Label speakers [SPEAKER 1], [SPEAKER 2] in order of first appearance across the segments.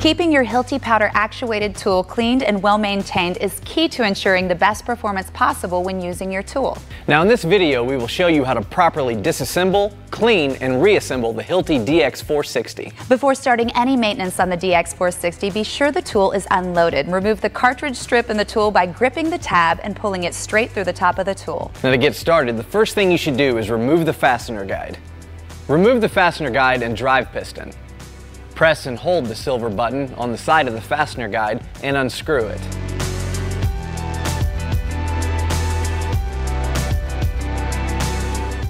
[SPEAKER 1] Keeping your Hilti powder actuated tool cleaned and well maintained is key to ensuring the best performance possible when using your tool.
[SPEAKER 2] Now in this video, we will show you how to properly disassemble, clean, and reassemble the Hilti DX 460.
[SPEAKER 1] Before starting any maintenance on the DX 460, be sure the tool is unloaded. Remove the cartridge strip in the tool by gripping the tab and pulling it straight through the top of the tool.
[SPEAKER 2] Now to get started, the first thing you should do is remove the fastener guide. Remove the fastener guide and drive piston. Press and hold the silver button on the side of the fastener guide and unscrew it.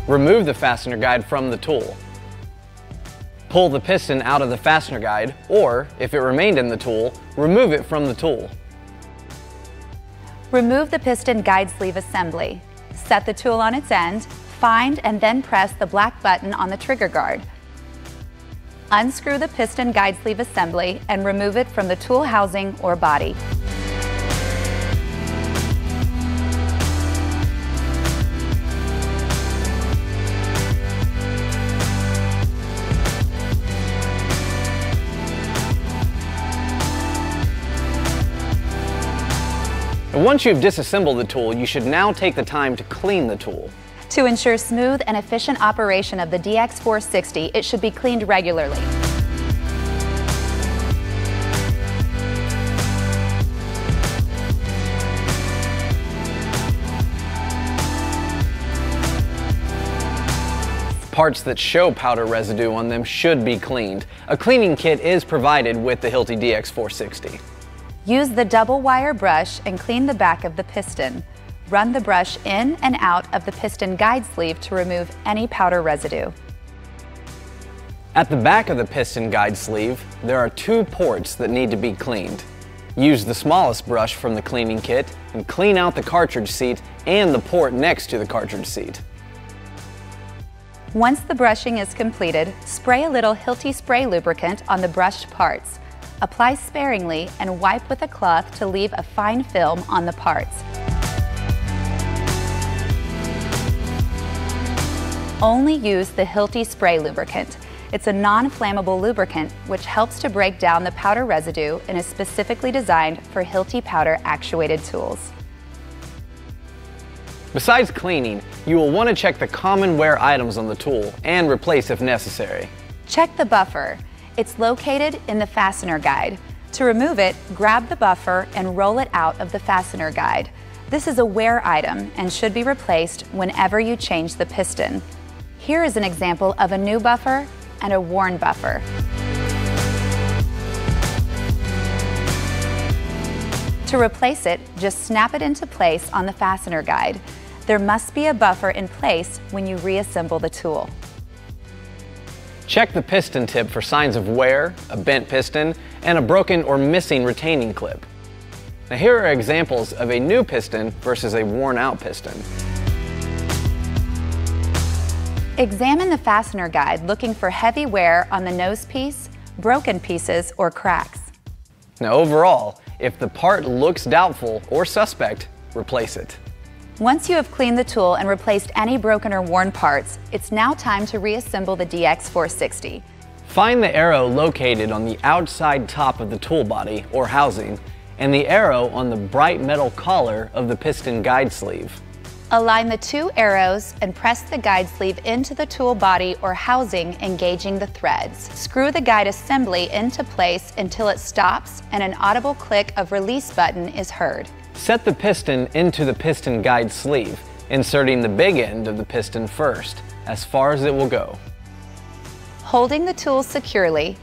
[SPEAKER 2] Remove the fastener guide from the tool. Pull the piston out of the fastener guide, or if it remained in the tool, remove it from the tool.
[SPEAKER 1] Remove the piston guide sleeve assembly. Set the tool on its end, find and then press the black button on the trigger guard. Unscrew the piston guide sleeve assembly and remove it from the tool housing or body.
[SPEAKER 2] And once you've disassembled the tool, you should now take the time to clean the tool.
[SPEAKER 1] To ensure smooth and efficient operation of the DX 460, it should be cleaned regularly.
[SPEAKER 2] Parts that show powder residue on them should be cleaned. A cleaning kit is provided with the Hilti DX 460.
[SPEAKER 1] Use the double wire brush and clean the back of the piston. Run the brush in and out of the piston guide sleeve to remove any powder residue.
[SPEAKER 2] At the back of the piston guide sleeve, there are two ports that need to be cleaned. Use the smallest brush from the cleaning kit and clean out the cartridge seat and the port next to the cartridge seat.
[SPEAKER 1] Once the brushing is completed, spray a little Hilti spray lubricant on the brushed parts. Apply sparingly and wipe with a cloth to leave a fine film on the parts. Only use the Hilti spray lubricant. It's a non-flammable lubricant which helps to break down the powder residue and is specifically designed for Hilti powder actuated tools.
[SPEAKER 2] Besides cleaning, you will want to check the common wear items on the tool and replace if necessary.
[SPEAKER 1] Check the buffer. It's located in the fastener guide. To remove it, grab the buffer and roll it out of the fastener guide. This is a wear item and should be replaced whenever you change the piston. Here is an example of a new buffer and a worn buffer. To replace it, just snap it into place on the fastener guide. There must be a buffer in place when you reassemble the tool.
[SPEAKER 2] Check the piston tip for signs of wear, a bent piston, and a broken or missing retaining clip. Now here are examples of a new piston versus a worn out piston.
[SPEAKER 1] Examine the fastener guide looking for heavy wear on the nose piece, broken pieces, or cracks.
[SPEAKER 2] Now overall, if the part looks doubtful or suspect, replace it.
[SPEAKER 1] Once you have cleaned the tool and replaced any broken or worn parts, it's now time to reassemble the DX 460.
[SPEAKER 2] Find the arrow located on the outside top of the tool body or housing, and the arrow on the bright metal collar of the piston guide sleeve.
[SPEAKER 1] Align the two arrows and press the guide sleeve into the tool body or housing, engaging the threads. Screw the guide assembly into place until it stops and an audible click of release button is heard.
[SPEAKER 2] Set the piston into the piston guide sleeve, inserting the big end of the piston first, as far as it will go.
[SPEAKER 1] Holding the tool securely,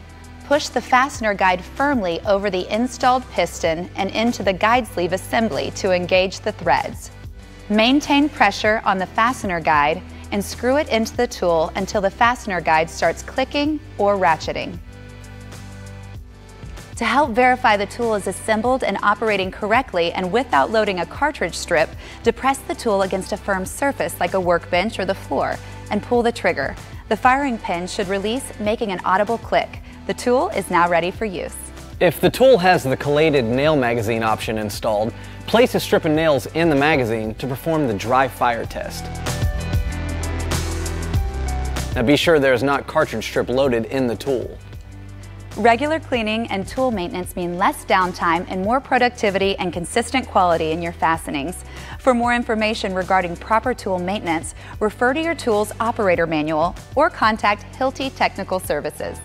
[SPEAKER 1] push the fastener guide firmly over the installed piston and into the guide sleeve assembly to engage the threads. Maintain pressure on the fastener guide and screw it into the tool until the fastener guide starts clicking or ratcheting. To help verify the tool is assembled and operating correctly and without loading a cartridge strip, depress the tool against a firm surface like a workbench or the floor and pull the trigger. The firing pin should release, making an audible click. The tool is now ready for use.
[SPEAKER 2] If the tool has the collated nail magazine option installed, place a strip of nails in the magazine to perform the dry fire test. Now be sure there is not cartridge strip loaded in the tool.
[SPEAKER 1] Regular cleaning and tool maintenance mean less downtime and more productivity and consistent quality in your fastenings. For more information regarding proper tool maintenance, refer to your tool's operator manual or contact Hilti Technical Services.